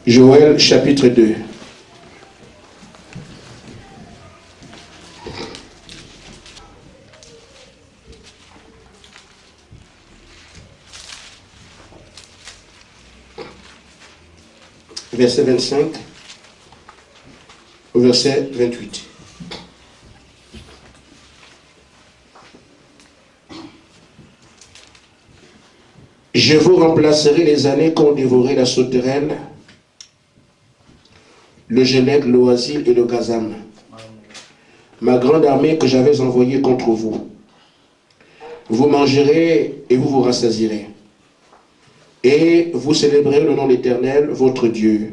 Joël chapitre 2. Verset 25 au verset 28. Je vous remplacerai les années qu'ont dévoré la sauterelle, le gelec, l'oasil et le gazam, ma grande armée que j'avais envoyée contre vous. Vous mangerez et vous vous rassasierez. Et vous célébrerez le nom de l'Éternel, votre Dieu,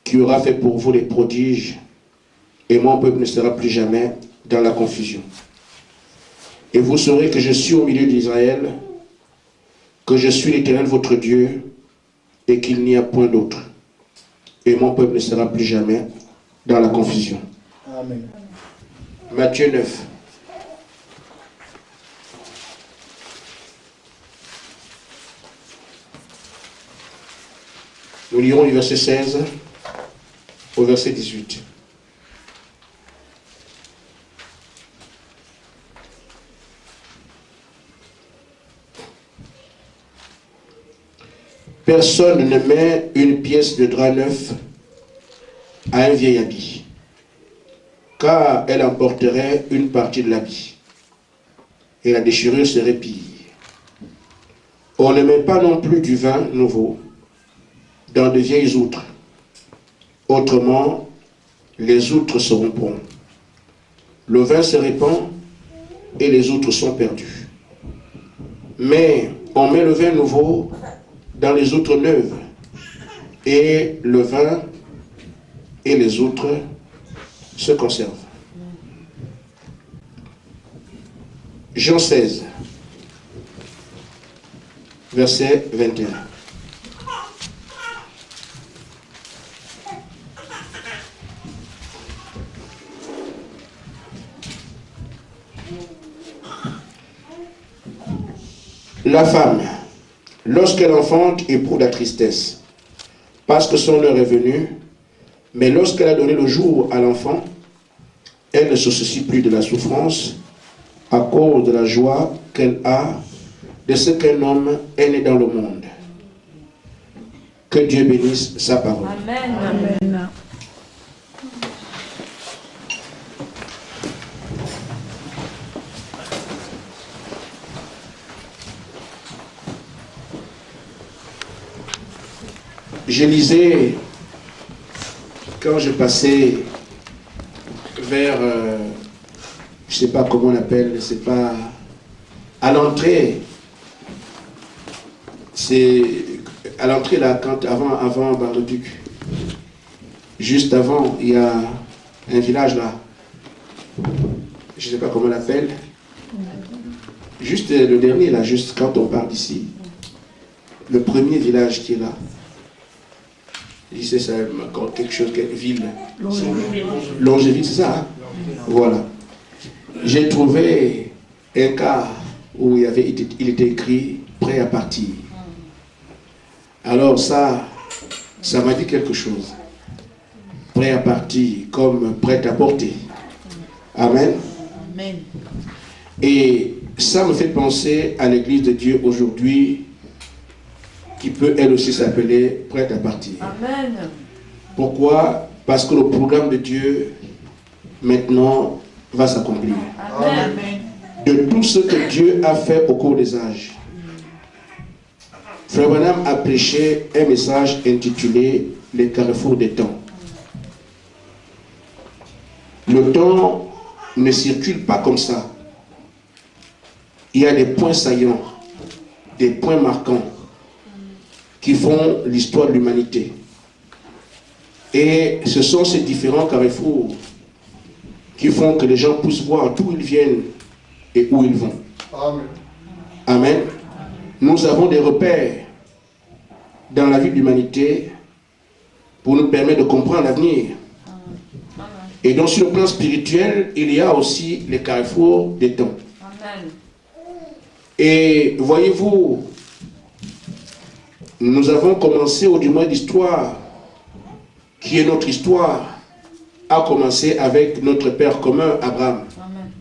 qui aura fait pour vous les prodiges, et mon peuple ne sera plus jamais dans la confusion. Et vous saurez que je suis au milieu d'Israël, que je suis l'Éternel, votre Dieu, et qu'il n'y a point d'autre. Et mon peuple ne sera plus jamais dans la confusion. Amen. Matthieu 9. Nous lirons du verset 16 au verset 18. Personne ne met une pièce de drap neuf à un vieil habit, car elle emporterait une partie de l'habit, et la déchirure serait pire. On ne met pas non plus du vin nouveau dans de vieilles outres. Autrement, les outres seront bonnes. Le vin se répand et les outres sont perdues. Mais on met le vin nouveau dans les outres neuves, et le vin et les outres se conservent. Jean 16, verset 21. La femme, lorsqu'elle enfante, éprouve la tristesse, parce que son heure est venue, mais lorsqu'elle a donné le jour à l'enfant, elle ne se soucie plus de la souffrance à cause de la joie qu'elle a de ce qu'un homme est né dans le monde. Que Dieu bénisse sa parole. Amen. Amen. Je lisais, quand je passais vers, je ne sais pas comment on appelle, c'est pas, à l'entrée, c'est à l'entrée là, quand, avant Bar-le-Duc, juste avant, il y a un village là, je ne sais pas comment on l'appelle, juste le dernier là, juste quand on part d'ici, le premier village qui est là. C'est ça, encore quelque chose, quelle ville. Longéville, c'est ça, hein? Voilà. J'ai trouvé un cas où il était écrit prêt à partir. Alors ça m'a dit quelque chose. Prêt à partir, comme prêt à porter. Amen. Amen. Et ça me fait penser à l'église de Dieu aujourd'hui, qui peut elle aussi s'appeler prête à partir. Amen. Pourquoi? Parce que le programme de Dieu maintenant va s'accomplir. Amen. De tout ce que Dieu a fait au cours des âges. Frère Branham a prêché un message intitulé « Les carrefours des temps ». Le temps ne circule pas comme ça. Il y a des points saillants, des points marquants qui font l'histoire de l'humanité. Et ce sont ces différents carrefours qui font que les gens puissent voir d'où ils viennent et où ils vont. Amen. Amen. Nous avons des repères dans la vie de l'humanité pour nous permettre de comprendre l'avenir. Et donc sur le plan spirituel, il y a aussi les carrefours des temps. Amen. Et voyez-vous, nous avons commencé au moins d'histoire qui est notre histoire, a commencé avec notre père commun, Abraham. Amen.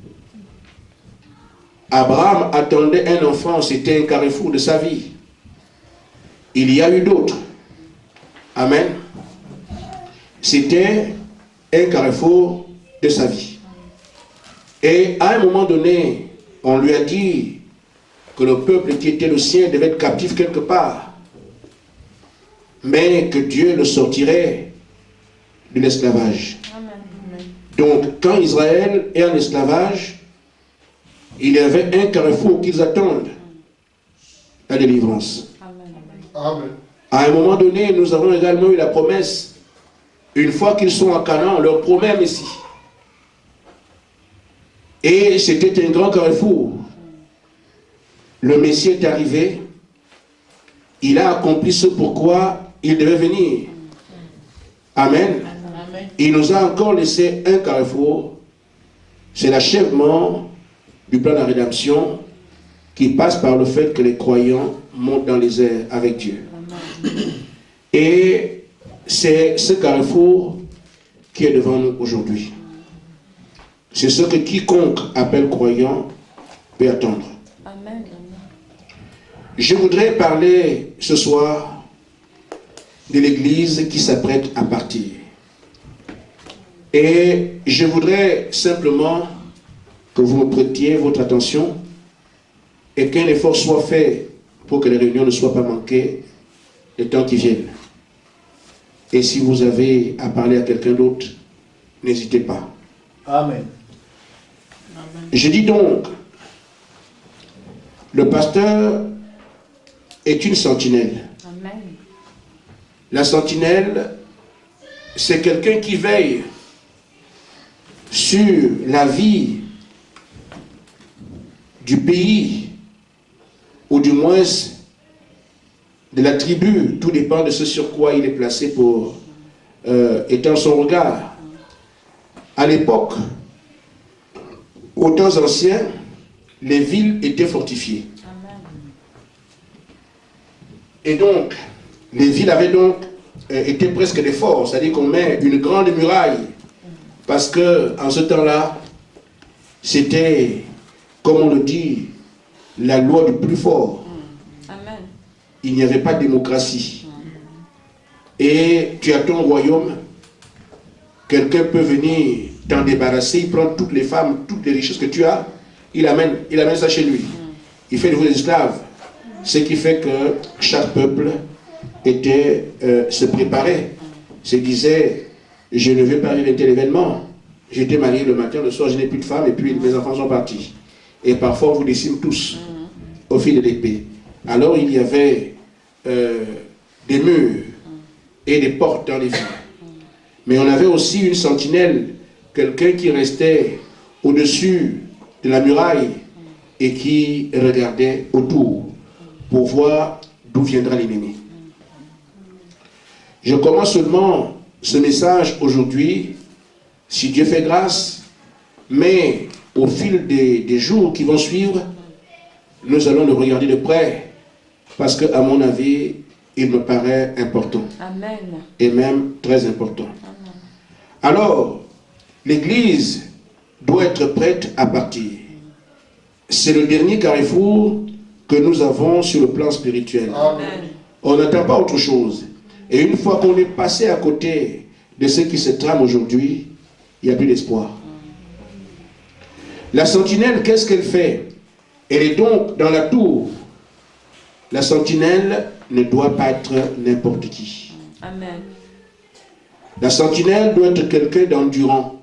Abraham attendait un enfant, c'était un carrefour de sa vie. Il y a eu d'autres. Amen. C'était un carrefour de sa vie. Et à un moment donné, on lui a dit que le peuple qui était le sien devait être captif quelque part, mais que Dieu le sortirait de l'esclavage. Donc, quand Israël est en esclavage, il y avait un carrefour qu'ils attendent, la délivrance. Amen. À un moment donné, nous avons également eu la promesse, une fois qu'ils sont à Canaan, on leur promet un Messie. Et c'était un grand carrefour. Le Messie est arrivé, il a accompli ce pourquoi il devait venir. Amen. Il nous a encore laissé un carrefour, c'est l'achèvement du plan de la rédemption qui passe par le fait que les croyants montent dans les airs avec Dieu. Et c'est ce carrefour qui est devant nous aujourd'hui. C'est ce que quiconque appelle croyant peut attendre. Amen. Je voudrais parler ce soir de l'Église qui s'apprête à partir. Et je voudrais simplement que vous me prêtiez votre attention et qu'un effort soit fait pour que les réunions ne soient pas manquées les temps qui viennent. Et si vous avez à parler à quelqu'un d'autre, n'hésitez pas. Amen. Je dis donc, le pasteur est une sentinelle. Amen. La sentinelle, c'est quelqu'un qui veille sur la vie du pays, ou du moins de la tribu. Tout dépend de ce sur quoi il est placé pour étendre son regard. À l'époque, aux temps anciens, les villes étaient fortifiées. Amen. Et donc, les villes avaient donc été presque des forts, c'est-à-dire qu'on met une grande muraille, parce que en ce temps-là, c'était, comme on le dit, la loi du plus fort. Amen. Il n'y avait pas de démocratie. Et tu as ton royaume, quelqu'un peut venir t'en débarrasser, il prend toutes les femmes, toutes les richesses que tu as, il amène ça chez lui. Il fait de vous des esclaves. Ce qui fait que chaque peuple se préparait, se disait, je ne vais pas arriver à tel événement. J'étais marié le matin, le soir je n'ai plus de femme et puis mes enfants sont partis. Et parfois on vous décime tous au fil de l'épée. Alors il y avait des murs et des portes dans les villes. Mais on avait aussi une sentinelle, quelqu'un qui restait au-dessus de la muraille et qui regardait autour pour voir d'où viendra l'ennemi. Je commence seulement ce message aujourd'hui, si Dieu fait grâce, mais au fil des jours qui vont suivre, nous allons le regarder de près, parce qu'à mon avis, il me paraît important. Amen. Et même très important. Amen. Alors, l'Église doit être prête à partir. C'est le dernier carrefour que nous avons sur le plan spirituel. Amen. On n'attend pas autre chose. Et une fois qu'on est passé à côté de ce qui se trame aujourd'hui, il n'y a plus d'espoir. La sentinelle, qu'est-ce qu'elle fait? Elle est donc dans la tour. La sentinelle ne doit pas être n'importe qui. Amen. La sentinelle doit être quelqu'un d'endurant.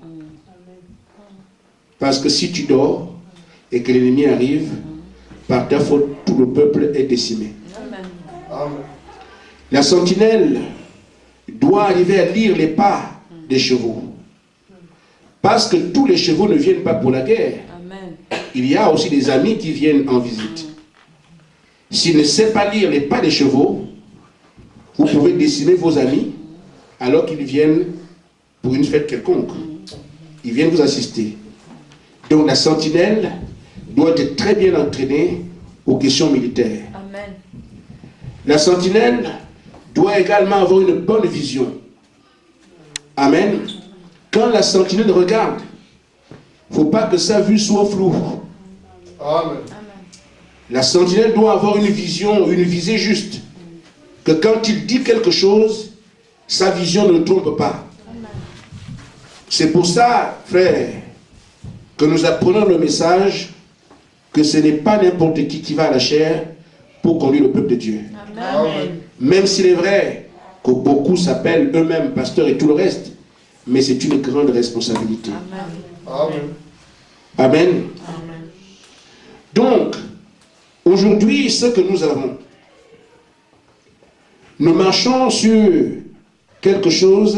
Parce que si tu dors et que l'ennemi arrive, par ta faute, tout le peuple est décimé. Amen. Amen. La sentinelle doit arriver à lire les pas des chevaux. Parce que tous les chevaux ne viennent pas pour la guerre. Amen. Il y a aussi des amis qui viennent en visite. S'il ne sait pas lire les pas des chevaux, vous pouvez décimer vos amis alors qu'ils viennent pour une fête quelconque. Ils viennent vous assister. Donc la sentinelle doit être très bien entraînée aux questions militaires. Amen. La sentinelle doit également avoir une bonne vision. Amen. Quand la sentinelle regarde, il ne faut pas que sa vue soit floue. Amen. La sentinelle doit avoir une vision, une visée juste. Que quand il dit quelque chose, sa vision ne trompe pas. C'est pour ça, frère, que nous apprenons le message que ce n'est pas n'importe qui va à la chair pour conduire le peuple de Dieu. Amen. Même s'il est vrai que beaucoup s'appellent eux-mêmes pasteurs et tout le reste, mais c'est une grande responsabilité. Amen. Amen. Donc, aujourd'hui, ce que nous avons, nous marchons sur quelque chose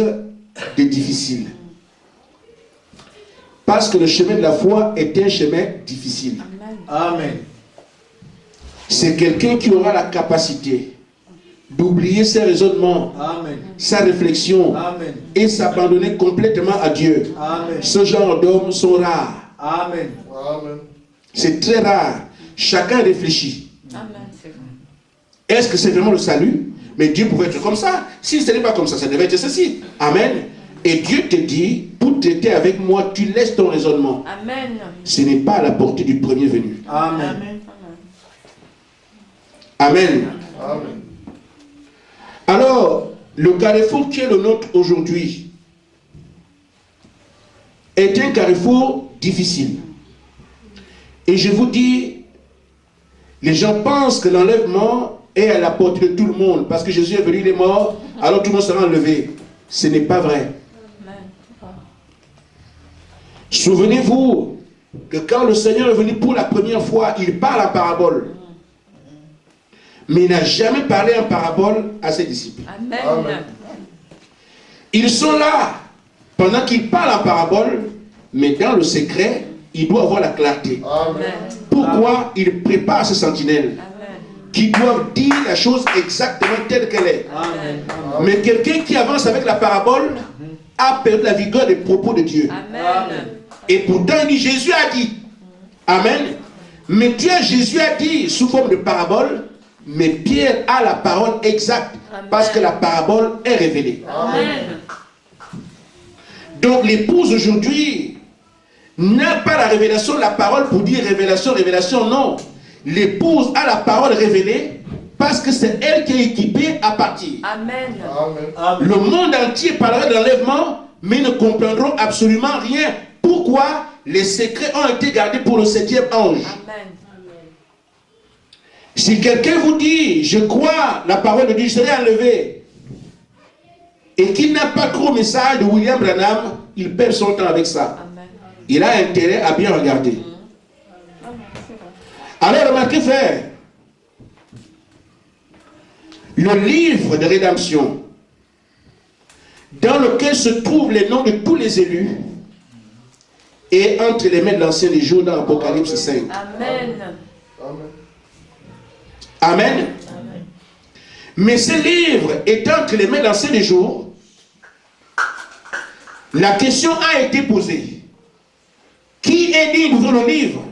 de difficile. Parce que le chemin de la foi est un chemin difficile. Amen. C'est quelqu'un qui aura la capacité d'oublier ses raisonnements, Amen. sa réflexion Amen. et s'abandonner complètement à Dieu. Amen. Ce genre d'hommes sont rares. Amen. Amen. C'est très rare. Chacun réfléchit. Amen. Est-ce que c'est vraiment le salut? Mais Dieu pouvait être comme ça. Si ce n'est pas comme ça, ça devait être ceci. Amen. Et Dieu te dit, pour traiter avec moi, tu laisses ton raisonnement. Amen. Ce n'est pas à la portée du premier venu. Amen. Amen. Amen. Alors, le carrefour qui est le nôtre aujourd'hui est un carrefour difficile. Et je vous dis, les gens pensent que l'enlèvement est à la portée de tout le monde. Parce que Jésus est venu, il est mort, alors tout le monde sera enlevé. Ce n'est pas vrai. Souvenez-vous que quand le Seigneur est venu pour la première fois, il parle en parabole. Mais il n'a jamais parlé en parabole à ses disciples. Amen. Amen. Ils sont là pendant qu'il parle en parabole, mais dans le secret, il doit avoir la clarté. Amen. Pourquoi il prépare ses sentinelles Amen. qui doivent dire la chose exactement telle qu'elle est. Amen. Mais quelqu'un qui avance avec la parabole a perdu la vigueur des propos de Dieu. Amen. Et pourtant, il dit, Jésus a dit. Amen. Mais Jésus a dit sous forme de parabole, mais Pierre a la parole exacte. Parce que la parabole est révélée. Amen. Donc l'épouse aujourd'hui n'a pas la révélation de la parole pour dire révélation, révélation, non. L'épouse a la parole révélée parce que c'est elle qui est équipée à partir. Amen. Amen. Le monde entier parlera de l'enlèvement, mais ils ne comprendront absolument rien. Pourquoi? Les secrets ont été gardés pour le 7e ange. Amen. Si quelqu'un vous dit, je crois la parole de Dieu, je serai enlevé, et qu'il n'a pas cru au message de William Branham, il perd son temps avec ça. Amen. Il a intérêt à bien regarder. Alors remarquez, frère, le livre de rédemption, dans lequel se trouvent les noms de tous les élus, est entre les mains de l'Ancien des Jours dans l'Apocalypse 5. Amen. Amen. Mais ce livre étant entre les mains de l'Ancien des Jours, la question a été posée. Qui est digne d'ouvrir le livre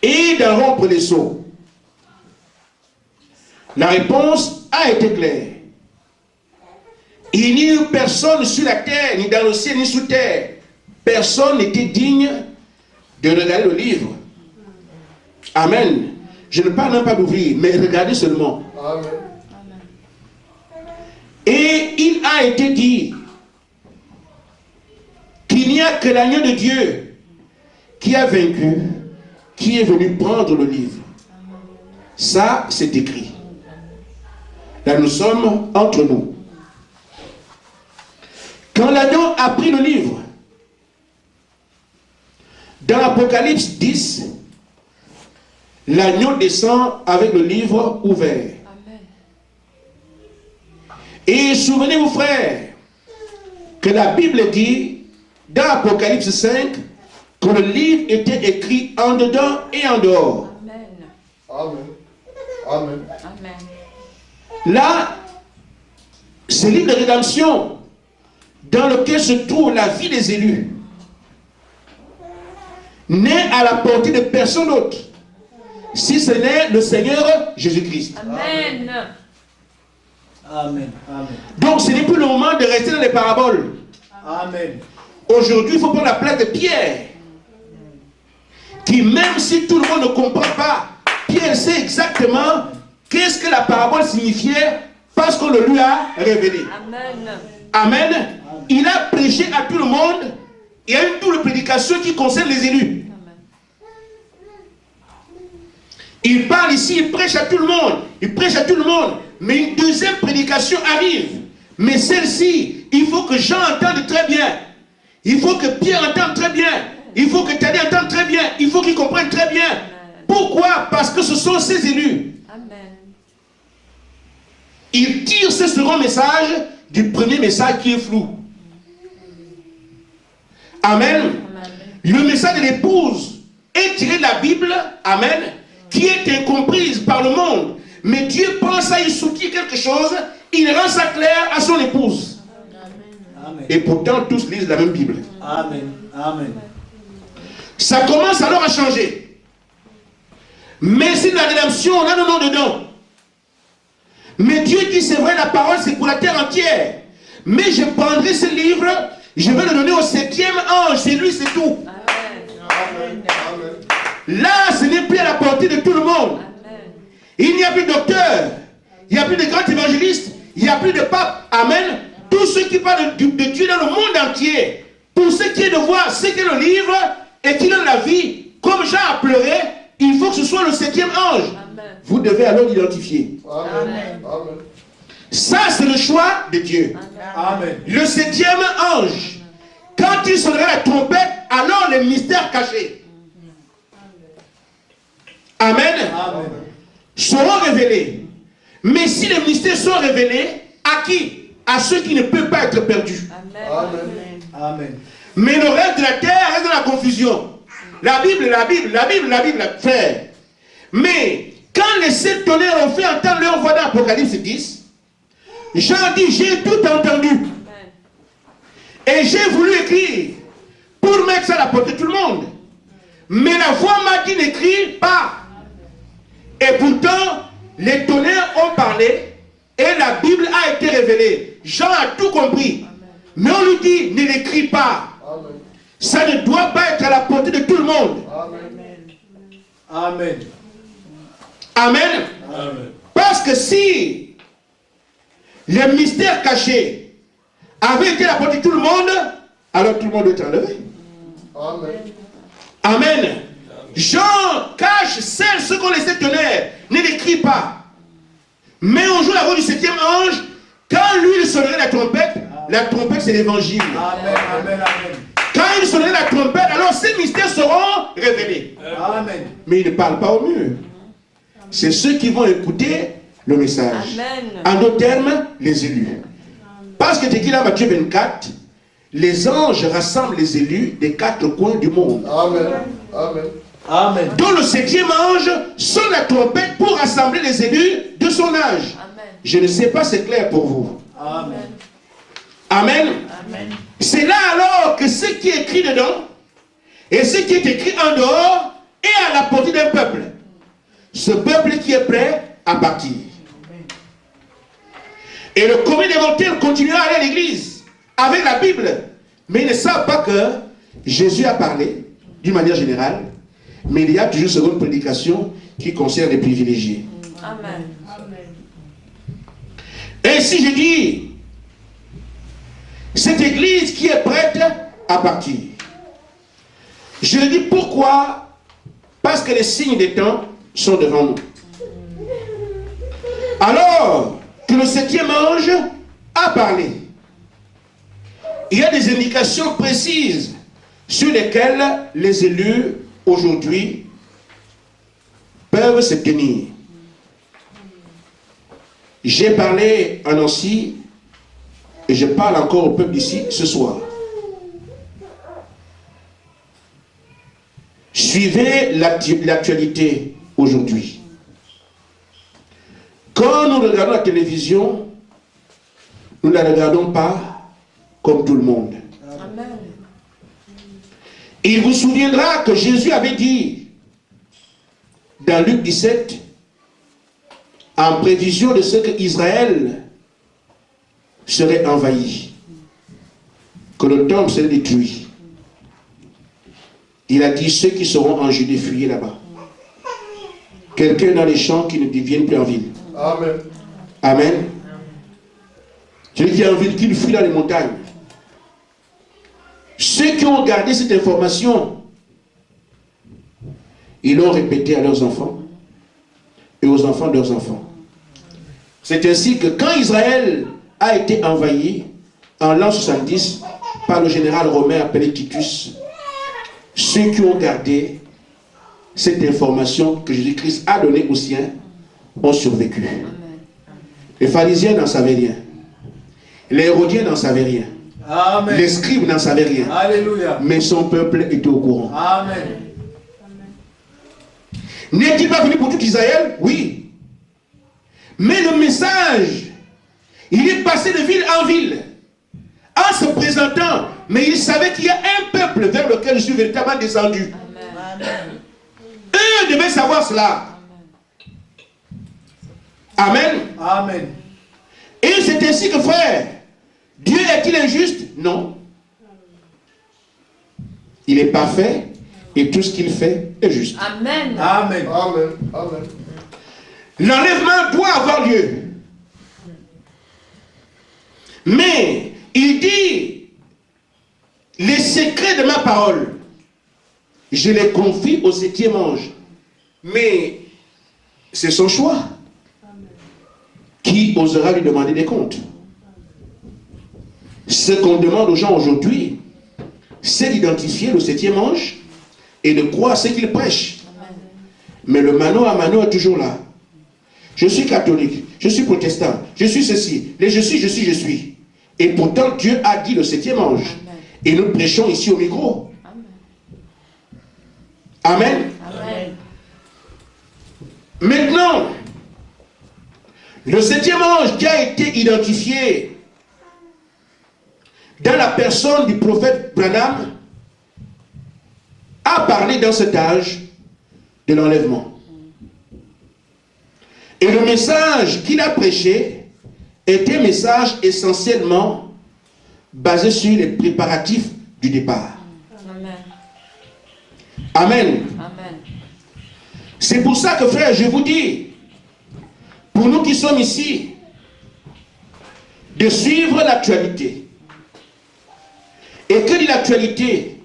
et d'en rompre les sceaux? La réponse a été claire. Il n'y eut personne sur la terre, ni dans le ciel, ni sous terre. Personne n'était digne de regarder le livre. Amen. Je ne parle même pas d'ouvrir, mais regardez seulement. Amen. Et il a été dit qu'il n'y a que l'agneau de Dieu qui a vaincu, qui est venu prendre le livre. Ça, c'est écrit. Là, nous sommes entre nous. Quand l'agneau a pris le livre, dans l'Apocalypse 10, l'agneau descend avec le livre ouvert. Amen. Et souvenez-vous, frères, que la Bible dit, dans Apocalypse 5, que le livre était écrit en dedans et en dehors. Amen. Amen. Amen. Amen. Là, ce livre de rédemption, dans lequel se trouve la vie des élus, n'est à la portée de personne d'autre, si ce n'est le Seigneur Jésus-Christ. Amen. Amen. Amen. Donc ce n'est plus le moment de rester dans les paraboles. Amen. Aujourd'hui, il faut prendre la place de Pierre. Qui même si tout le monde ne comprend pas, Pierre sait exactement qu'est-ce que la parabole signifiait parce qu'on le lui a révélé. Amen. Amen. Il a prêché à tout le monde. Il y a une double prédication qui concerne les élus. Il parle ici, il prêche à tout le monde. Il prêche à tout le monde. Mais une deuxième prédication arrive. Mais celle-ci, il faut que Jean entende très bien. Il faut que Pierre entende très bien. Il faut que Thaddée entende très bien. Il faut qu'il comprenne très bien. Amen. Pourquoi? Parce que ce sont ses élus. Amen. Il tire ce second message du premier message qui est flou. Amen. Amen. Le message de l'épouse est tiré de la Bible. Amen. Qui est incomprise par le monde. Mais Dieu pense à y soutirer quelque chose. Il rend ça clair à son épouse. Amen. Et pourtant, tous lisent la même Bible. Amen. Amen. Ça commence alors à changer. Mais c'est de la rédemption, on a le nom dedans. Mais Dieu dit, c'est vrai, la parole, c'est pour la terre entière. Mais je prendrai ce livre, je vais le donner au 7e ange. C'est lui, c'est tout. Amen. Amen. Là, ce n'est plus à la portée de tout le monde. Amen. Il n'y a plus de docteurs, il n'y a plus de grands évangélistes, il n'y a plus de papes. Amen. Tous ceux qui parlent de Dieu dans le monde entier, pour ce qui est de voir ce qu'est le livre et qui donne la vie, comme Jean a pleuré, il faut que ce soit le 7e ange. Amen. Vous devez alors l'identifier. Amen. Amen. Ça, c'est le choix de Dieu. Amen. Le 7e ange, quand il sonnerait la trompette, alors les mystères cachés. Amen. Amen. Seront révélés. Mais si les mystères sont révélés, à qui? À ceux qui ne peuvent pas être perdus. Amen. Amen. Mais le reste de la terre reste dans la confusion. La Bible, frère. Mais quand les 7 tonnerres ont fait entendre leur voix dans Apocalypse 10, Jean dit, j'ai tout entendu. Amen. Et j'ai voulu écrire pour mettre ça à la portée de tout le monde. Mais la voix m'a dit, n'écris pas. Et pourtant, les tonnerres ont parlé et la Bible a été révélée. Jean a tout compris. Mais on lui dit, ne l'écris pas. Amen. Ça ne doit pas être à la portée de tout le monde. Amen. Amen. Amen. Amen. Parce que si les mystères cachés avaient été à la portée de tout le monde, alors tout le monde est enlevé. Amen. Amen. Jean cache ce qu'on laissait tonnerre. Ne l'écrit pas. Mais on joue la voix du 7e ange. Quand lui il sonnerait la trompette c'est l'évangile. Amen. Amen. Amen. Quand il sonnerait la trompette, alors ces mystères seront révélés. Amen. Mais il ne parle pas au mur. C'est ceux qui vont écouter le message. Amen. En d'autres termes, les élus. Parce que tu dis là, Matthieu 24, les anges rassemblent les élus des 4 coins du monde. Amen. Amen. Amen. Dont le 7e ange sonne la trompette pour rassembler les élus de son âge. Amen. Je ne sais pas, c'est clair pour vous. Amen. Amen. Amen. C'est là alors que ce qui est écrit dedans et ce qui est écrit en dehors est à la portée d'un peuple. Ce peuple qui est prêt à partir. Et le commun des mortels continuera à aller à l'église avec la Bible. Mais ils ne savent pas que Jésus a parlé d'une manière générale. Mais il y a toujours une seconde prédication qui concerne les privilégiés. Amen. Ainsi je dis, cette église qui est prête à partir. Je dis pourquoi? Parce que les signes des temps sont devant nous. Alors que le 7e ange a parlé, il y a des indications précises sur lesquelles les élus aujourd'hui peuvent se tenir. J'ai parlé à Nancy et je parle encore au peuple ici ce soir. Suivez l'actualité aujourd'hui. Quand nous regardons la télévision, nous ne la regardons pas comme tout le monde. Amen. Il vous souviendra que Jésus avait dit dans Luc 17, en prévision de ce que Israël serait envahi, que le temple serait détruit. Il a dit, ceux qui seront en Judée, fuyez là-bas. Quelqu'un dans les champs qui ne viennent plus en ville. Amen. Amen. Celui qui est en ville, qu'il fuit dans les montagnes. Ceux qui ont gardé cette information, ils l'ont répété à leurs enfants et aux enfants de leurs enfants. C'est ainsi que quand Israël a été envahi en l'an 70 par le général romain appelé Titus, ceux qui ont gardé cette information que Jésus-Christ a donnée aux siens ont survécu. Les pharisiens n'en savaient rien. Les hérodiens n'en savaient rien. Amen. Les scribes n'en savaient rien. Alléluia. Mais son peuple était au courant. Amen. N'est-il pas venu pour tout Israël? Oui. Mais le message, il est passé de ville en ville, en se présentant. Mais il savait qu'il y a un peuple vers lequel je suis véritablement descendu. Amen. Eux devaient savoir cela. Amen. Amen. Et c'est ainsi que, frère, Dieu est-il injuste? Non. Il est parfait et tout ce qu'il fait est juste. Amen. Amen. Amen. Amen. L'enlèvement doit avoir lieu. Mais il dit, les secrets de ma parole, je les confie au 7e ange. Mais c'est son choix. Qui osera lui demander des comptes? Ce qu'on demande aux gens aujourd'hui, c'est d'identifier le 7e ange et de croire ce qu'il prêche. Mais le mano à mano est toujours là. Je suis catholique, je suis protestant, je suis ceci, je suis. Et pourtant, Dieu a dit le 7e ange. Amen. Et nous prêchons ici au micro. Amen. Amen. Maintenant, le 7e ange qui a été identifié dans la personne du prophète Branham a parlé dans cet âge de l'enlèvement. Et le message qu'il a prêché était un message essentiellement basé sur les préparatifs du départ. Amen. Amen. Amen. C'est pour ça que, frère, je vous dis, pour nous qui sommes ici, de suivre l'actualité. Et que dit l'actualité?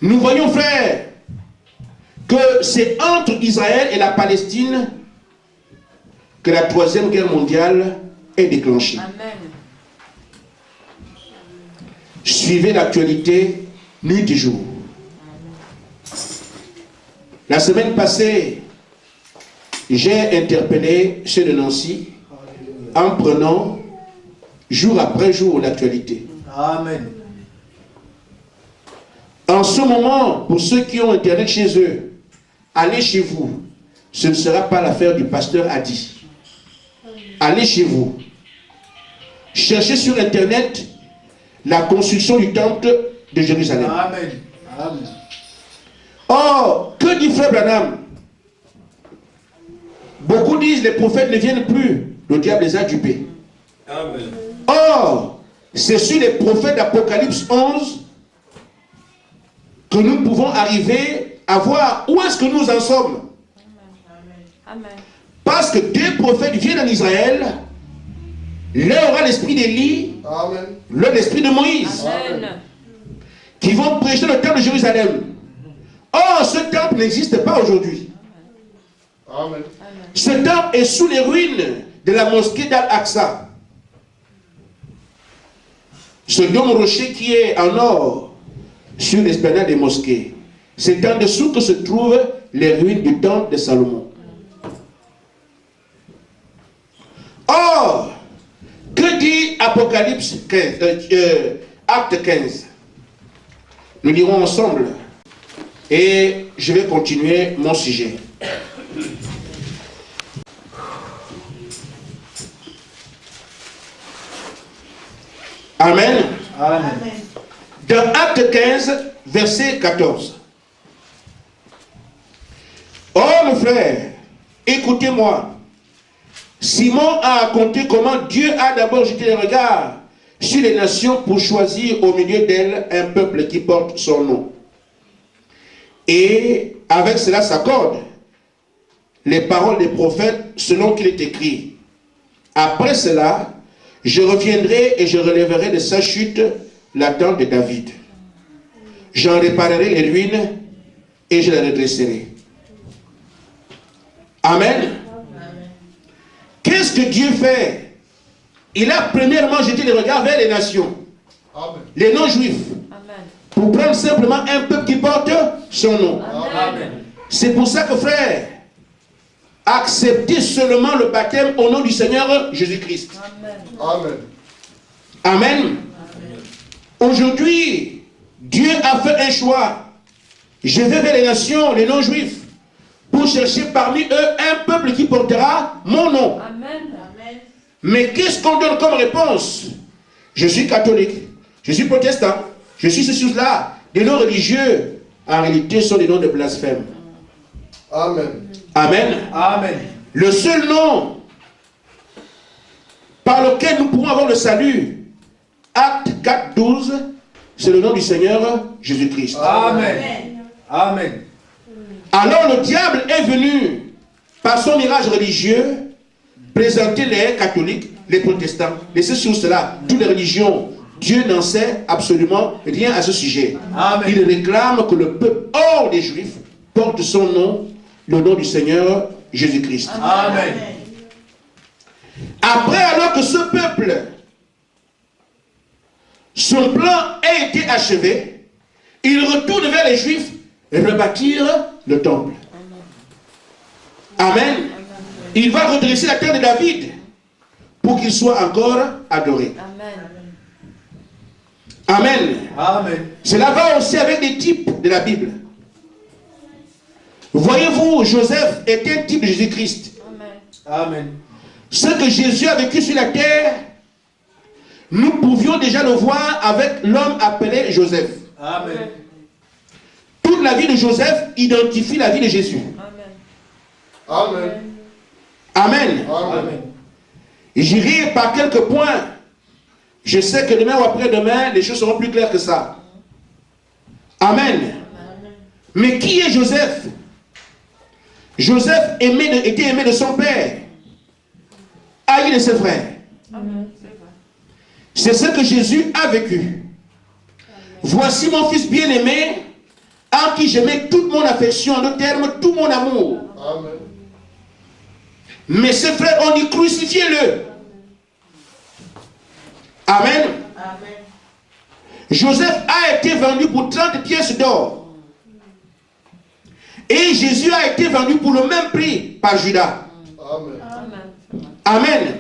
Nous voyons, frère, que c'est entre Israël et la Palestine que la 3e guerre mondiale est déclenchée. Amen. Suivez l'actualité nuit et jour. La semaine passée, j'ai interpellé ceux de Nancy en prenant jour après jour l'actualité. Amen. En ce moment, pour ceux qui ont Internet chez eux, allez chez vous. Ce ne sera pas l'affaire du pasteur Adi. Allez chez vous. Cherchez sur Internet la construction du temple de Jérusalem. Amen. Amen. Or, que dit frère Branham? Beaucoup disent les prophètes ne viennent plus. Le diable les a dupés. Amen. Or, c'est sur les prophètes d'Apocalypse 11 que nous pouvons arriver à voir où est-ce que nous en sommes. Amen. Parce que deux prophètes viennent en Israël, l'un aura l'esprit d'Élie, l'un l'esprit de Moïse, Amen. Qui vont prêcher le temple de Jérusalem. Or, ce temple n'existe pas aujourd'hui. Amen. Ce temple est sous les ruines de la mosquée d'Al-Aqsa. Ce dôme rocher qui est en or sur l'esplanade des mosquées. C'est en dessous que se trouvent les ruines du temple de Salomon. Or, que dit Apocalypse 15, Acte 15? Nous lirons ensemble et je vais continuer mon sujet. Amen. Amen. Dans Acte 15, verset 14. Oh, mes frères, écoutez-moi. Simon a raconté comment Dieu a d'abord jeté les regards sur les nations pour choisir au milieu d'elles un peuple qui porte son nom. Et avec cela s'accordent les paroles des prophètes selon qu'il est écrit. Après cela, je reviendrai et je relèverai de sa chute la tente de David. J'en réparerai les ruines et je la redresserai. Amen. Qu'est-ce que Dieu fait? Il a premièrement jeté les regards vers les nations, Amen. les non-juifs, pour prendre simplement un peuple qui porte son nom. Amen. C'est pour ça que, frère, acceptez seulement le baptême au nom du Seigneur Jésus-Christ. Amen. Amen. Aujourd'hui, Dieu a fait un choix. Je vais vers les nations, les non-juifs, pour chercher parmi eux un peuple qui portera mon nom. Amen. Mais qu'est-ce qu'on donne comme réponse? Je suis catholique, je suis protestant, je suis ceci, cela. Des noms religieux, en réalité, sont des noms de blasphème. Amen. Amen. Amen. Le seul nom par lequel nous pouvons avoir le salut, Acte 4, 12, c'est le nom du Seigneur Jésus-Christ. Amen. Amen. Alors le diable est venu, par son mirage religieux, présenter les catholiques, les protestants, les ceci ou cela, toutes les religions. Dieu n'en sait absolument rien à ce sujet. Amen. Il réclame que le peuple hors des Juifs porte son nom, le nom du Seigneur Jésus-Christ. Amen. Après, alors que ce peuple, son plan a été achevé, il retourne vers les Juifs et rebâtir le temple. Amen. Il va redresser la terre de David pour qu'il soit encore adoré. Amen. Amen. Cela va aussi avec des types de la Bible. Voyez-vous, Joseph était un type de Jésus-Christ. Amen. Ce que Jésus a vécu sur la terre, nous pouvions déjà le voir avec l'homme appelé Joseph. Amen. Toute la vie de Joseph identifie la vie de Jésus. Amen. Amen. Amen. J'irai par quelques points. Je sais que demain ou après-demain, les choses seront plus claires que ça. Amen. Mais qui est Joseph? Joseph était aimé de son père, haï de ses frères. C'est ce que Jésus a vécu. Voici mon fils bien-aimé, en qui je mets toute mon affection, en d'autres termes, tout mon amour. Amen. Mais ses frères ont dit crucifiez-le. Amen. Joseph a été vendu pour 30 pièces d'or. Et Jésus a été vendu pour le même prix par Judas. Amen. Amen.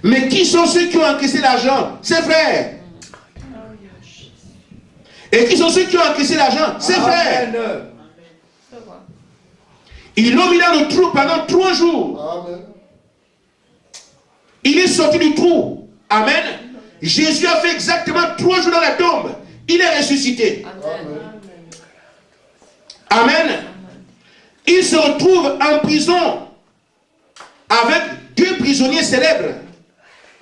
Mais qui sont ceux qui ont encaissé l'argent? Ses frères. Et qui sont ceux qui ont encaissé l'argent? Ses frères. Amen. Ils l'ont mis dans le trou pendant 3 jours. Amen. Il est sorti du trou. Amen. Jésus a fait exactement 3 jours dans la tombe. Il est ressuscité. Amen. Il se retrouve en prison avec 2 prisonniers célèbres,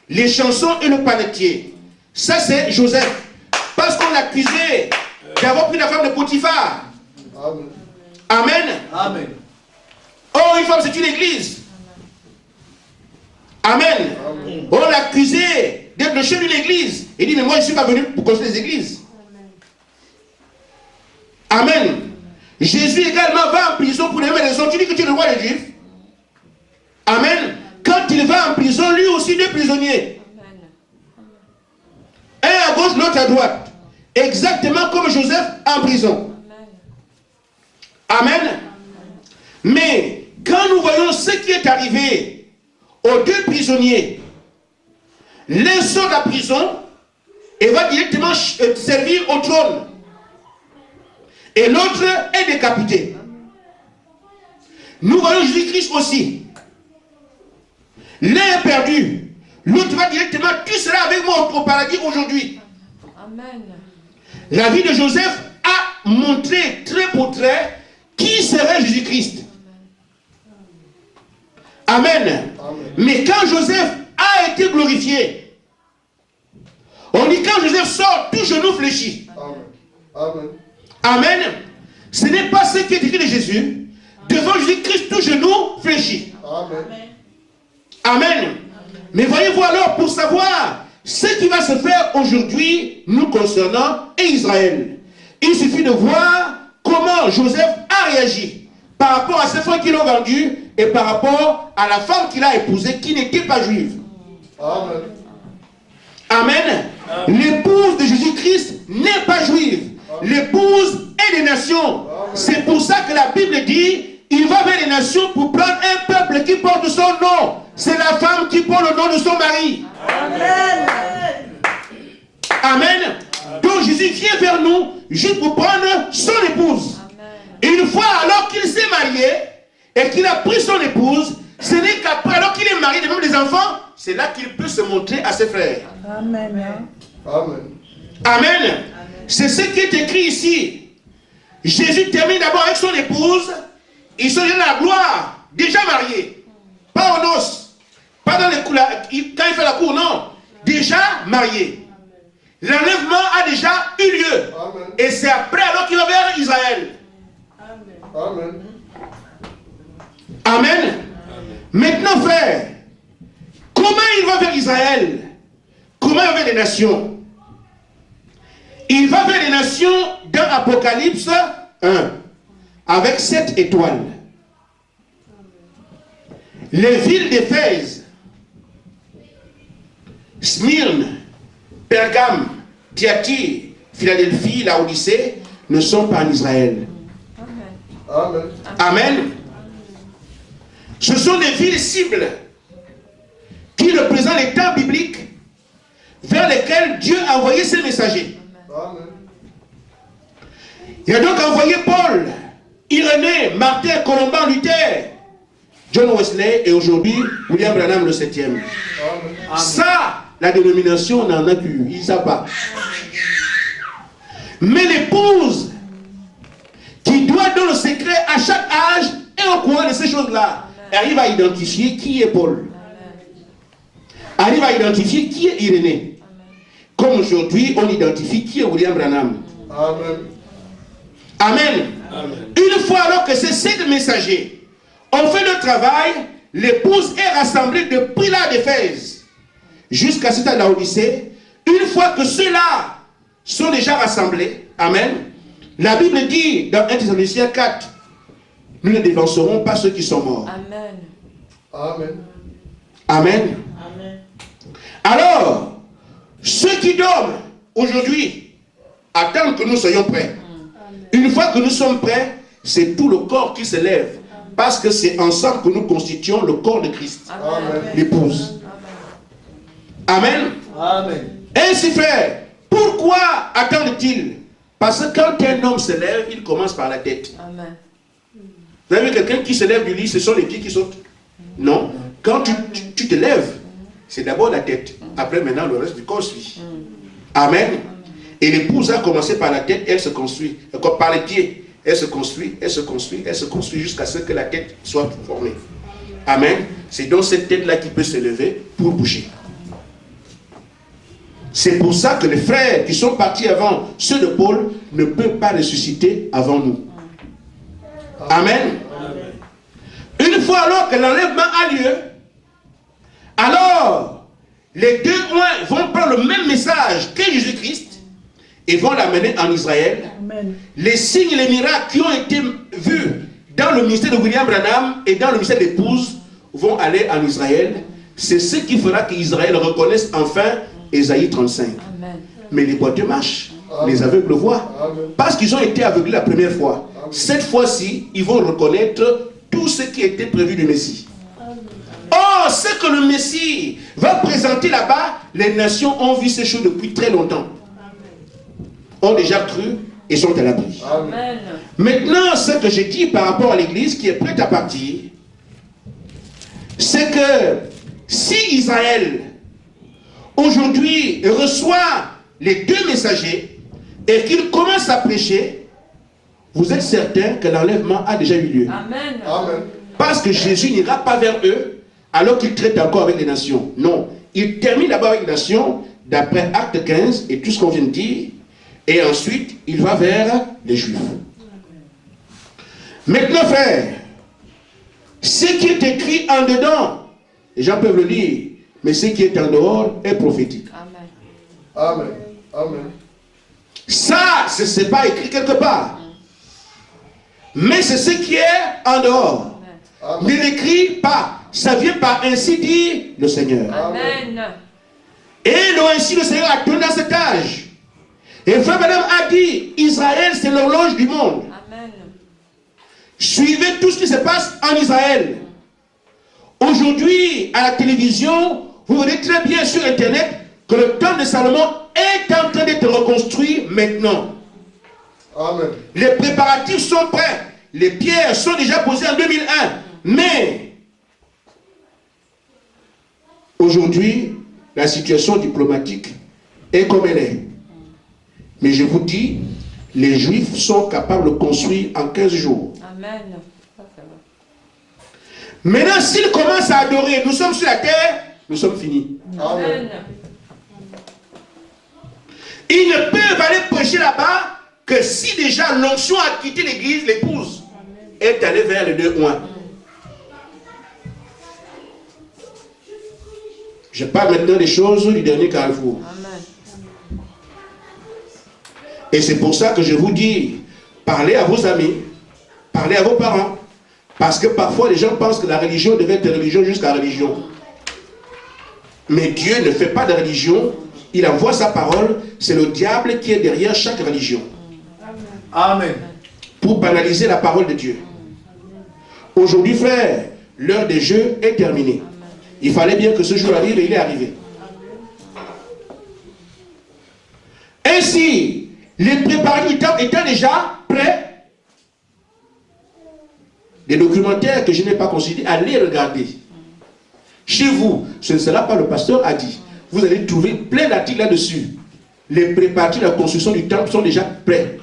les chansons et le panetier. Ça c'est Joseph. Parce qu'on l'accusait d'avoir pris la femme de Potiphar. Amen. Amen. Amen. Oh, une femme c'est une église. Amen. On l'accusait d'être le chef d'une église. Il dit mais moi je ne suis pas venu pour construire des églises. Amen. Jésus également va en prison pour les mêmes raisons. Tu dis que tu es le roi des Juifs. Amen. Quand il va en prison, lui aussi 2 prisonniers. Un à gauche, l'autre à droite. Exactement comme Joseph en prison. Amen. Mais quand nous voyons ce qui est arrivé aux 2 prisonniers, l'un sort de la prison et va directement servir au trône. Et l'autre est décapité. Nous voyons Jésus-Christ aussi. L'un est perdu. L'autre va directement, tu seras avec moi au paradis aujourd'hui. Amen. La vie de Joseph a montré trait pour trait qui serait Jésus-Christ. Amen. Mais quand Joseph a été glorifié, on dit quand Joseph sort, tout genou fléchit. Amen. Amen. Ce n'est pas ce qui est écrit de Jésus. Devant Jésus-Christ, tout genou fléchit. Amen. Amen. Mais voyez-vous alors, pour savoir ce qui va se faire aujourd'hui, nous concernant et Israël, il suffit de voir comment Joseph a réagi par rapport à ses frères qui l'ont vendu et par rapport à la femme qu'il a épousée qui n'était pas juive. Amen. Amen. L'épouse de Jésus-Christ n'est pas juive. L'épouse est des nations. C'est pour ça que la Bible dit, il va vers les nations pour prendre un peuple qui porte son nom. C'est la femme qui porte le nom de son mari. Amen. Amen. Donc Jésus vient vers nous juste pour prendre son épouse. Amen. Une fois alors qu'il s'est marié et qu'il a pris son épouse, ce n'est qu'après, alors qu'il est marié, de même des enfants, c'est là qu'il peut se montrer à ses frères. Amen. Amen. Amen. C'est ce qui est écrit ici. Jésus termine d'abord avec son épouse. Ils sont dans la gloire, déjà mariés. Pas aux noces. Pas dans les cours, quand il fait la cour, non. Déjà mariés. L'enlèvement a déjà eu lieu. Amen. Et c'est après alors qu'il va vers Israël. Amen. Amen. Maintenant, frère, comment il va vers Israël? Comment il va vers les nations? Il va vers les nations dans Apocalypse 1, avec 7 étoiles. Les villes d'Éphèse, Smyrne, Pergame, Thyatire, Philadelphie, Laodicée ne sont pas en Israël. Amen. Amen. Ce sont des villes cibles qui représentent les temps bibliques vers lesquels Dieu a envoyé ses messagers. Amen. Il a donc envoyé Paul, Irénée, Martin, Colomban, Luther, John Wesley et aujourd'hui William Branham le 7e. Amen. Ça, la dénomination n'en a plus, ils ne savent pas. Mais l'épouse qui doit dans le secret à chaque âge et au courant de ces choses-là, arrive à identifier qui est Paul. Arrive à identifier qui est Irénée. Comme aujourd'hui, on identifie qui est William Branham. Amen. Amen. Amen. Une fois alors que ces 7 messagers ont fait le travail, l'épouse est rassemblée depuis là d'Éphèse jusqu'à cette Laodicée. Une fois que ceux-là sont déjà rassemblés, amen, la Bible dit dans 1 Thessaloniciens 4, nous ne dévancerons pas ceux qui sont morts. Amen. Amen. Amen. Amen. Alors, ceux qui dorment aujourd'hui attendent que nous soyons prêts. Une fois que nous sommes prêts, c'est tout le corps qui se lève. Parce que c'est ensemble que nous constituons le corps de Christ. Amen. L'épouse. Amen. Amen. Ainsi, frère, pourquoi attendent-ils? Parce que quand un homme se lève, il commence par la tête. Amen. Vous avez vu quelqu'un qui se lève du lit, ce sont les pieds qui sautent? Non. Quand tu te lèves, c'est d'abord la tête. Après, maintenant, le reste du corps suit. Amen. Et l'épouse a commencé par la tête, elle se construit. Par les pieds, elle se construit, elle se construit, elle se construit jusqu'à ce que la tête soit formée. Amen. C'est donc cette tête-là qui peut se lever pour bouger. C'est pour ça que les frères qui sont partis avant ceux de Paul ne peuvent pas ressusciter avant nous. Amen. Une fois alors que l'enlèvement a lieu, alors les deux vont prendre le même message que Jésus-Christ et vont l'amener en Israël. Amen. Les signes et les miracles qui ont été vus dans le ministère de William Branham et dans le ministère d'épouse vont aller en Israël. C'est ce qui fera qu'Israël reconnaisse enfin Ésaïe 35. Amen. Mais les boiteux marchent, les aveugles voient. Amen. Parce qu'ils ont été aveuglés la première fois. Cette fois-ci, ils vont reconnaître tout ce qui était prévu du Messie. Or, ce que le Messie va présenter là-bas, les nations ont vu ces choses depuis très longtemps. Ont déjà cru et sont à l'abri. Amen. Maintenant, ce que je dis par rapport à l'église qui est prête à partir, c'est que si Israël aujourd'hui reçoit les deux messagers et qu'il commence à prêcher, vous êtes certain que l'enlèvement a déjà eu lieu. Amen. Amen. Parce que Jésus n'ira pas vers eux alors qu'il traite encore avec les nations. Non, il termine d'abord avec les nations, d'après Acte 15 et tout ce qu'on vient de dire, et ensuite il va vers les Juifs. Maintenant, frère, ce qui est écrit en dedans, les gens peuvent le lire, mais ce qui est en dehors est prophétique. Amen. Amen. Amen. Ça, ce n'est pas écrit quelque part. Mais c'est ce qui est en dehors. Amen. Ne l'écris pas. Ça vient par ainsi dire le Seigneur. Amen. Et ainsi le Seigneur a donné à cet âge. Et frère Madame a dit, Israël c'est l'horloge du monde. Amen. Suivez tout ce qui se passe en Israël. Aujourd'hui, à la télévision, vous voyez très bien sur Internet que le temple de Salomon est en train d'être reconstruit maintenant. Amen. Les préparatifs sont prêts. Les pierres sont déjà posées en 2001. Mais, aujourd'hui, la situation diplomatique est comme elle est. Mais je vous dis, les Juifs sont capables de construire en 15 jours. Amen. Ça, c'est vrai. Maintenant, s'ils commencent à adorer, nous sommes sur la terre, nous sommes finis. Amen. Ils ne peuvent aller prêcher là-bas que si déjà l'onction a quitté l'église, l'épouse est allée vers les deux coins. Je parle maintenant des choses du dernier carrefour. Amen. Et c'est pour ça que je vous dis, parlez à vos amis, parlez à vos parents. Parce que parfois les gens pensent que la religion devait être religion jusqu'à religion. Mais Dieu ne fait pas de religion, il envoie sa parole, c'est le diable qui est derrière chaque religion. Amen. Pour banaliser la parole de Dieu. Aujourd'hui, frère, l'heure des jeux est terminée. Il fallait bien que ce jour arrive et il est arrivé. Ainsi, les préparatifs étant déjà prêts, les documentaires que je n'ai pas considérés, allez regarder. Chez vous, ce ne sera pas le pasteur a dit. Vous allez trouver plein d'articles là-dessus. Les préparatifs de la construction du temple sont déjà prêts.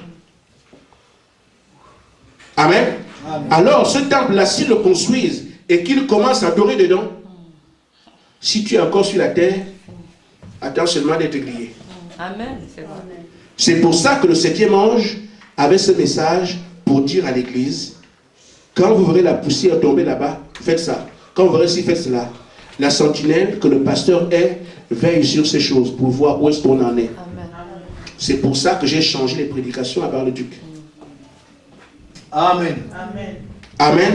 Amen. Amen. Alors, ce temple-là, s'ils le construisent et qu'ils commencent à adorer dedans, si tu es encore sur la terre, attends seulement d'être grillé. Amen. C'est vrai. C'est pour ça que le 7e ange avait ce message pour dire à l'église, quand vous verrez la poussière tomber là-bas, faites ça. Quand vous verrez ci, faites cela. La sentinelle que le pasteur est, veille sur ces choses pour voir où est-ce qu'on en est. Amen. C'est pour ça que j'ai changé les prédications à Bar-le-Duc. Amen. Amen. Amen.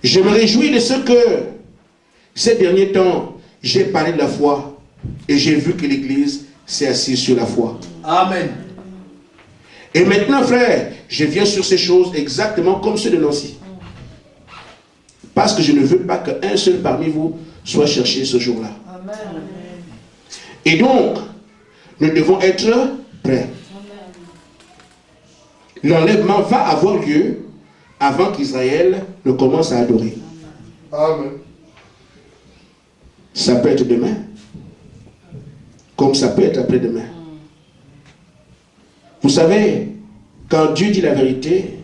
Je me réjouis de ce que, ces derniers temps, j'ai parlé de la foi et j'ai vu que l'Église s'est assise sur la foi. Amen. Et maintenant, frère, je viens sur ces choses exactement comme ceux de Nancy. Parce que je ne veux pas qu'un seul parmi vous soit cherché ce jour-là. Amen. Et donc, nous devons être prêts. L'enlèvement va avoir lieu avant qu'Israël ne commence à adorer. Amen. Ça peut être demain, comme ça peut être après-demain. Vous savez, quand Dieu dit la vérité,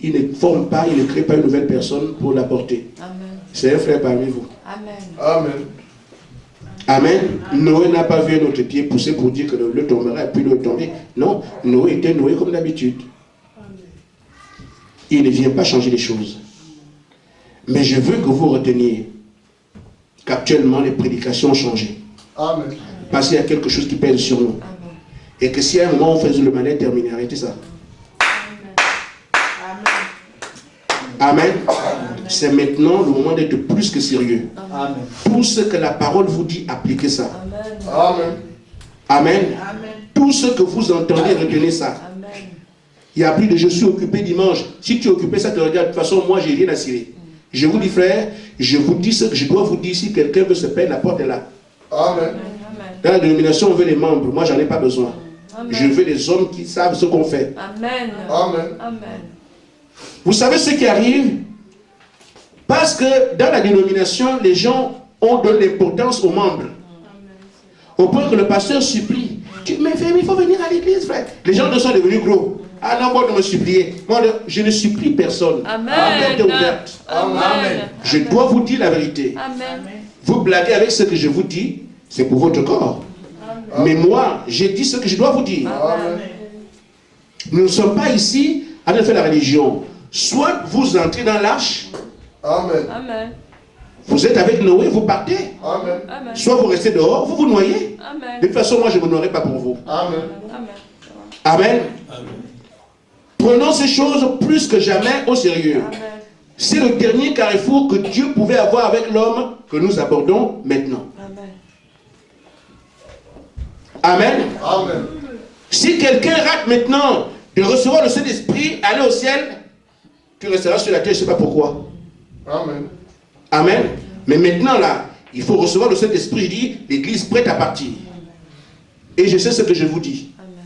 il ne forme pas, il ne crée pas une nouvelle personne pour la porter. Amen. C'est un frère parmi vous. Amen. Amen. Amen. Noé n'a pas vu notre pied pousser pour dire que le tombera et puis le tomber. Non, Noé était Noé comme d'habitude. Il ne vient pas changer les choses. Mais je veux que vous reteniez qu'actuellement les prédications ont changé. Amen. Parce qu'il y a quelque chose qui pèse sur nous. Amen. Et que si à un moment on fait le mal est terminé, arrêtez ça. Amen. C'est maintenant le moment d'être plus que sérieux. Amen. Tout ce que la parole vous dit, appliquez ça. Amen. Amen. Amen. Amen. Tout ce que vous entendez, retenez ça. Amen. Il n'y a plus de je suis occupé dimanche. Si tu es occupé, ça te regarde. De toute façon, moi, j'ai rien à cirer. Je vous dis, frère, je vous dis ce que je dois vous dire. Si quelqu'un veut se perdre, la porte est là. Amen. Amen. Dans la dénomination, on veut les membres. Moi, j'en ai pas besoin. Amen. Je veux des hommes qui savent ce qu'on fait. Amen. Amen. Amen. Vous savez ce qui arrive? Parce que dans la dénomination, les gens ont de l'importance aux membres. Au point que le pasteur supplie. Mais il faut venir à l'église, frère. Les gens ne sont devenus gros. Ah non, moi de me supplier. Moi, je ne supplie personne. Amen. La porte est ouverte. Amen. Je dois vous dire la vérité. Amen. Vous blaguez avec ce que je vous dis, c'est pour votre corps. Mais moi, j'ai dit ce que je dois vous dire. Amen. Nous ne sommes pas ici à faire la religion. Soit vous entrez dans l'arche, Amen. Amen. vous êtes avec Noé, vous partez. Amen. Amen. Soit vous restez dehors, vous vous noyez. Amen. De toute façon, moi, je ne me noierai pas pour vous. Amen. Amen. Amen. Prenons ces choses plus que jamais au sérieux. Amen. C'est le dernier carrefour que Dieu pouvait avoir avec l'homme que nous abordons maintenant. Amen. Amen. Amen. Si quelqu'un rate maintenant de recevoir le Saint-Esprit, aller au ciel, tu resteras sur la terre, je ne sais pas pourquoi. Amen. Amen. Mais maintenant là, il faut recevoir le Saint-Esprit. Il dit, l'église prête à partir. Et je sais ce que je vous dis. Amen.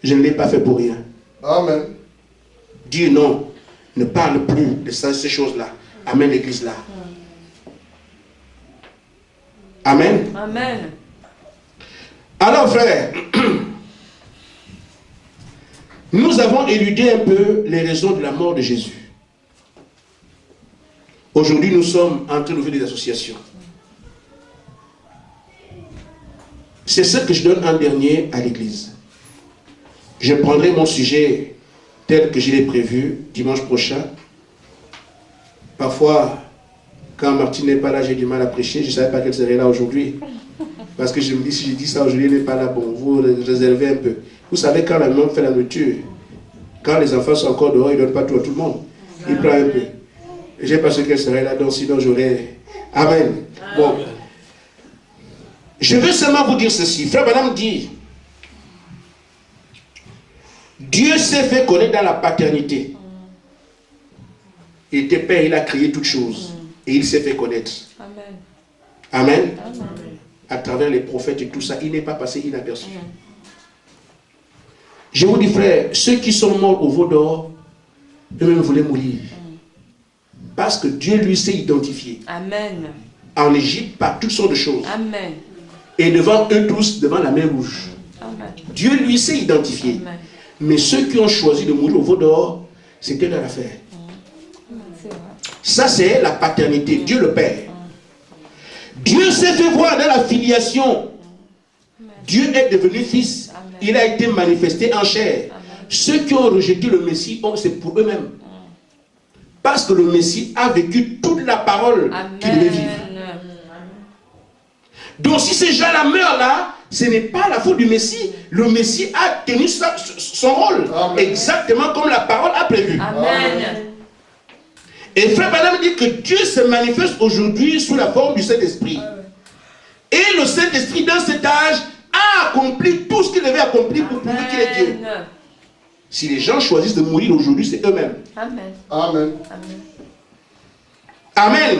Je ne l'ai pas fait pour rien. Amen. Dieu non, ne parle plus de ces choses-là. Amen, l'église là. Amen. Amen. Alors frère, nous avons éludé un peu les raisons de la mort de Jésus. Aujourd'hui, nous sommes en train d'ouvrir des associations. C'est ce que je donne en dernier à l'église. Je prendrai mon sujet tel que je l'ai prévu dimanche prochain. Parfois, quand Martine n'est pas là, j'ai du mal à prêcher. Je ne savais pas qu'elle serait là aujourd'hui. Parce que je me dis, si je dis ça aujourd'hui, elle n'est pas là, bon, vous réservez un peu. Vous savez, quand la maman fait la nourriture, quand les enfants sont encore dehors, ils ne donnent pas tout à tout le monde. Ils prennent un peu. Je n'ai pas su qu'elle serait là, donc sinon j'aurais... Amen. Bon. Je veux seulement vous dire ceci. Frère Madame dit, Dieu s'est fait connaître dans la paternité. Il était père, il a créé toutes choses. Et il s'est fait connaître. Amen. Amen. Amen. À travers les prophètes et tout ça, il n'est pas passé inaperçu. Je vous dis, frère, ceux qui sont morts au veau d'or, eux-mêmes voulaient mourir. Parce que Dieu lui s'est identifié. Amen. En Égypte, par toutes sortes de choses. Amen. Et devant eux tous, devant la mer rouge. Amen. Dieu lui s'est identifié. Amen. Mais ceux qui ont choisi de mourir au veau d'or, c'était leur affaire. C'est vrai. Ça, c'est la paternité. Dieu le Père. Dieu s'est fait voir dans la filiation. Dieu est devenu fils. Amen. Il a été manifesté en chair. Amen. Ceux qui ont rejeté le Messie, c'est pour eux-mêmes. Parce que le Messie a vécu toute la parole qu'il devait vivre. Amen. Donc si ces gens-là meurent là, ce n'est pas la faute du Messie. Le Messie a tenu son rôle. Amen. Exactement comme la parole a prévu. Amen. Et Frère Branham dit que Dieu se manifeste aujourd'hui sous la forme du Saint-Esprit. Et le Saint-Esprit dans cet âge a accompli tout ce qu'il devait accomplir pour prouver qu'il est Dieu. Amen. Si les gens choisissent de mourir aujourd'hui, c'est eux-mêmes. Amen. Amen. Amen. Amen.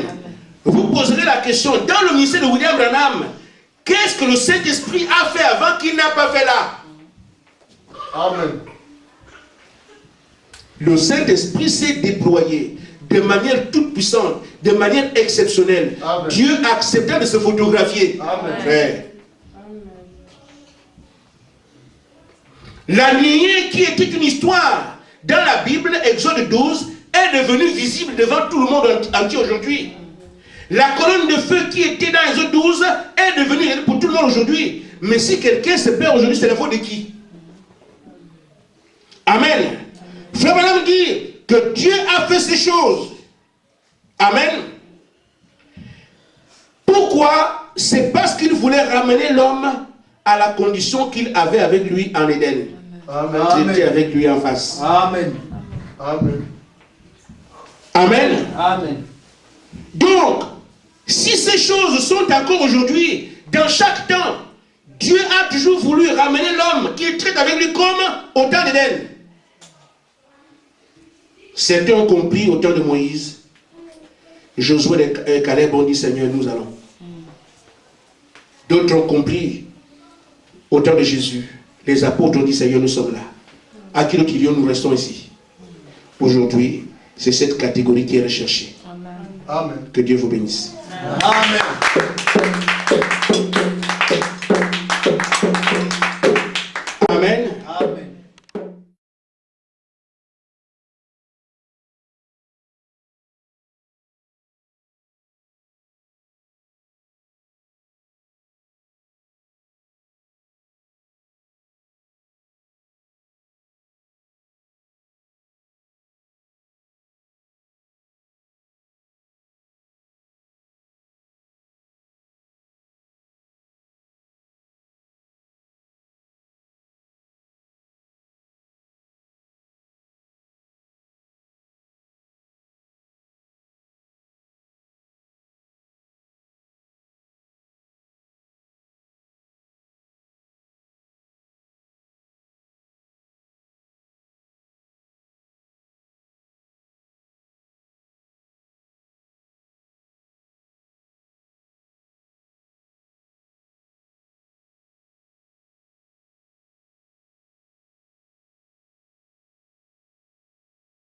Vous poserez la question, dans le ministère de William Branham, qu'est-ce que le Saint-Esprit a fait avant qu'il n'a pas fait là? Amen. Le Saint-Esprit s'est déployé de manière toute puissante, de manière exceptionnelle. Amen. Dieu accepta de se photographier. Amen. Frère. La lignée qui était une histoire dans la Bible, Exode 12, est devenue visible devant tout le monde entier aujourd'hui. La colonne de feu qui était dans Exode 12 est devenue pour tout le monde aujourd'hui. Mais si quelqu'un se perd aujourd'hui, c'est la faute de qui? Amen. Frère Branham dit que Dieu a fait ces choses. Amen. Pourquoi? C'est parce qu'il voulait ramener l'homme à la condition qu'il avait avec lui en Éden. Amen. Traiter avec lui en face. Amen. Amen. Amen. Amen. Donc, si ces choses sont encore aujourd'hui, dans chaque temps, Dieu a toujours voulu ramener l'homme qu'il traite avec lui comme au temps d'Éden. Certains ont compris au temps de Moïse. Josué et Caleb ont dit, Seigneur, nous allons. D'autres ont compris au temps de Jésus. Les apôtres ont dit, Seigneur, nous sommes là. À qui nous nous restons ici. Aujourd'hui, c'est cette catégorie qui est recherchée. Amen. Amen. Que Dieu vous bénisse. Amen.